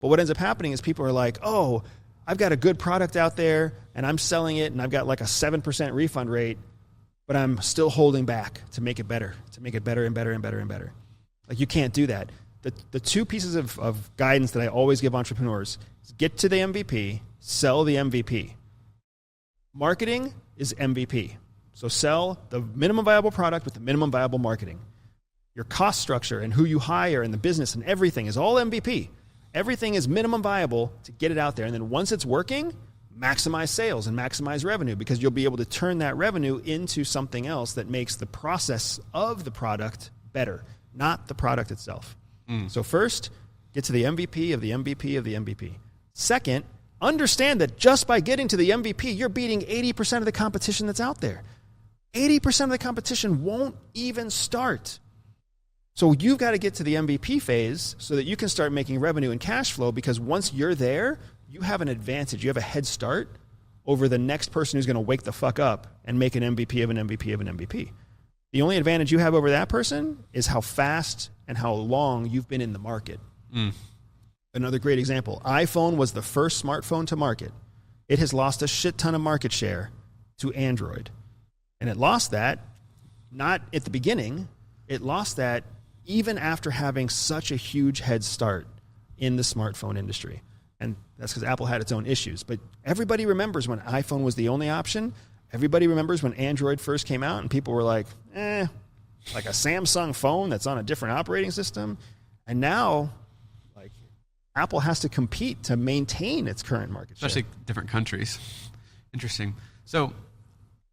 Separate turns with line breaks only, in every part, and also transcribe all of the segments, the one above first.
But what ends up happening is people are like, oh, I've got a good product out there and I'm selling it and I've got like a 7% refund rate, but I'm still holding back to make it better and better and better and better. Like, you can't do that. The two pieces of guidance that I always give entrepreneurs is get to the MVP, sell the MVP. Marketing is MVP. So sell the minimum viable product with the minimum viable marketing. Your cost structure and who you hire and the business and everything is all MVP. Everything is minimum viable to get it out there. And then once it's working, maximize sales and maximize revenue, because you'll be able to turn that revenue into something else that makes the process of the product better, not the product itself. So first, get to the MVP of the MVP of the MVP. Second, understand that just by getting to the MVP, you're beating 80% of the competition that's out there. 80% of the competition won't even start. So you've got to get to the MVP phase so that you can start making revenue and cash flow, because once you're there, you have an advantage. You have a head start over the next person who's going to wake the fuck up and make an MVP of an MVP of an MVP. The only advantage you have over that person is how fast and how long you've been in the market. Another great example, iPhone was the first smartphone to market. It has lost a shit ton of market share to Android. And it lost that not at the beginning, it lost that even after having such a huge head start in the smartphone industry. And that's because Apple had its own issues. But everybody remembers when iPhone was the only option. Everybody remembers when Android first came out and people were like, like a Samsung phone that's on a different operating system. And now, like, Apple has to compete to maintain its current market share.
Especially different countries. Interesting. So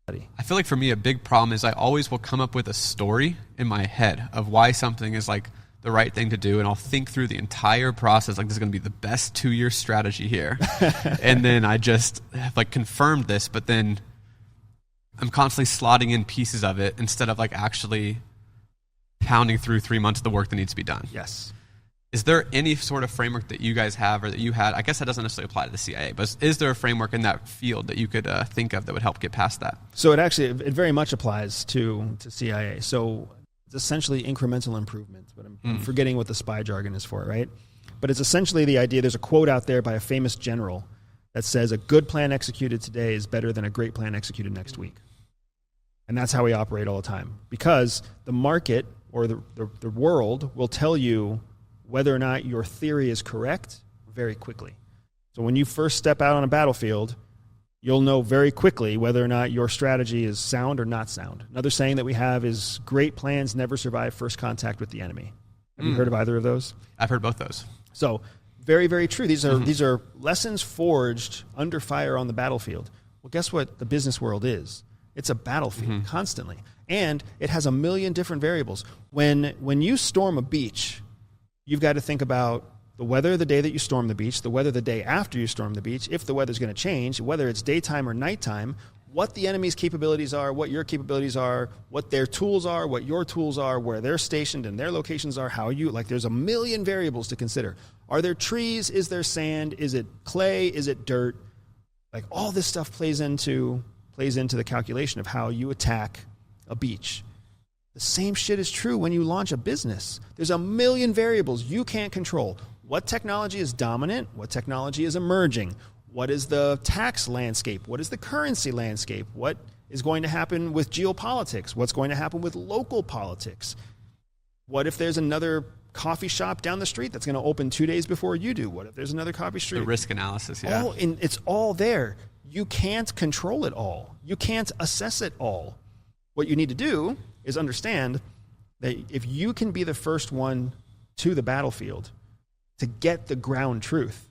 I feel like for me, a big problem is I always will come up with a story in my head of why something is like the right thing to do. And I'll think through the entire process. Like, this is going to be the best 2-year strategy here. And then I just have like confirmed this, but then I'm constantly slotting in pieces of it instead of like actually pounding through 3 months of the work that needs to be done.
Yes.
Is there any sort of framework that you guys have or that you had? I guess that doesn't necessarily apply to the CIA, but is there a framework in that field that you could think of that would help get past that?
So it very much applies to CIA. So it's essentially incremental improvement, but I'm forgetting what the spy jargon is for, right? But it's essentially the idea, there's a quote out there by a famous general that says, a good plan executed today is better than a great plan executed next week. And that's how we operate all the time, because the market or the world will tell you whether or not your theory is correct very quickly. So when you first step out on a battlefield, you'll know very quickly whether or not your strategy is sound or not sound. Another saying that we have is, great plans never survive first contact with the enemy. Have you heard of either of those?
I've heard both those.
So very, very true. These are lessons forged under fire on the battlefield. Well, guess what the business world is? It's a battlefield constantly. And it has a million different variables. When you storm a beach, you've got to think about the weather the day that you storm the beach, the weather the day after you storm the beach, if the weather's going to change, whether it's daytime or nighttime, what the enemy's capabilities are, what your capabilities are, what their tools are, what your tools are, where they're stationed and their locations are, how you, like, there's a million variables to consider. Are there trees? Is there sand? Is it clay? Is it dirt? Like, all this stuff plays into the calculation of how you attack a beach. The same shit is true when you launch a business. There's a million variables you can't control. What technology is dominant? What technology is emerging? What is the tax landscape? What is the currency landscape? What is going to happen with geopolitics? What's going to happen with local politics? What if there's another coffee shop down the street that's going to open 2 days before you do? What if there's another coffee street?
The risk analysis, yeah.
It's all there. You can't control it all. You can't assess it all. What you need to do is understand that if you can be the first one to the battlefield to get the ground truth,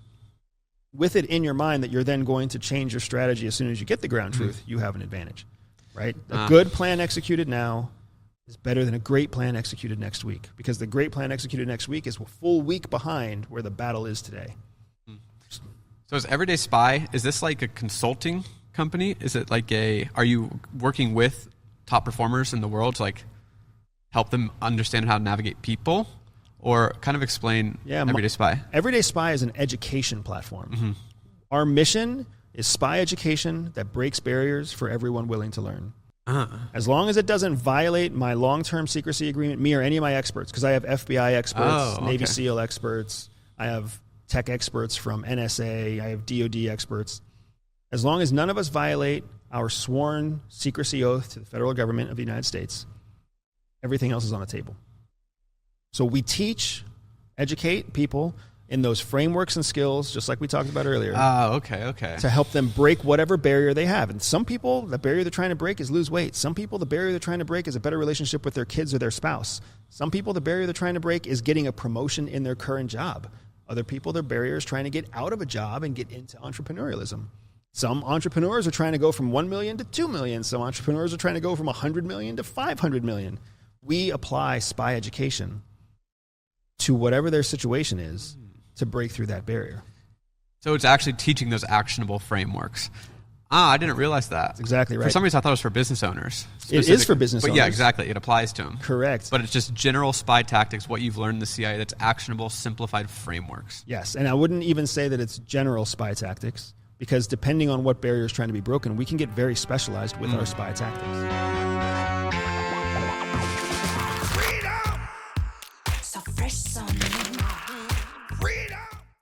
with it in your mind that you're then going to change your strategy as soon as you get the ground truth, you have an advantage, right? A good plan executed now is better than a great plan executed next week, because the great plan executed next week is a full week behind where the battle is today.
So is Everyday Spy, is this like a consulting company? Is it like are you working with top performers in the world to like help them understand how to navigate people? Or kind of explain Everyday Spy? Everyday
Spy is an education platform. Our mission is spy education that breaks barriers for everyone willing to learn. As long as it doesn't violate my long-term secrecy agreement, me or any of my experts, because I have FBI experts, Navy SEAL experts, I have tech experts from NSA. I have DOD experts. As long as none of us violate our sworn secrecy oath to the federal government of the United States, everything else is on the table. So we teach, educate people in those frameworks and skills, just like we talked about earlier.
Okay.
To help them break whatever barrier they have. And some people, the barrier they're trying to break is lose weight. Some people, the barrier they're trying to break is a better relationship with their kids or their spouse. Some people, the barrier they're trying to break is getting a promotion in their current job. Other people, their barrier is trying to get out of a job and get into entrepreneurialism. Some entrepreneurs are trying to go from 1 million to 2 million. Some entrepreneurs are trying to go from 100 million to 500 million. We apply SPY education to whatever their situation is to break through that barrier.
So it's actually teaching those actionable frameworks. I didn't realize that.
That's exactly right.
For some reason, I thought it was for business owners.
It is for business owners.
But yeah, exactly. It applies to them.
Correct.
But it's just general spy tactics, what you've learned in the CIA, that's actionable, simplified frameworks.
Yes, and I wouldn't even say that it's general spy tactics, because depending on what barrier is trying to be broken, we can get very specialized with our spy tactics.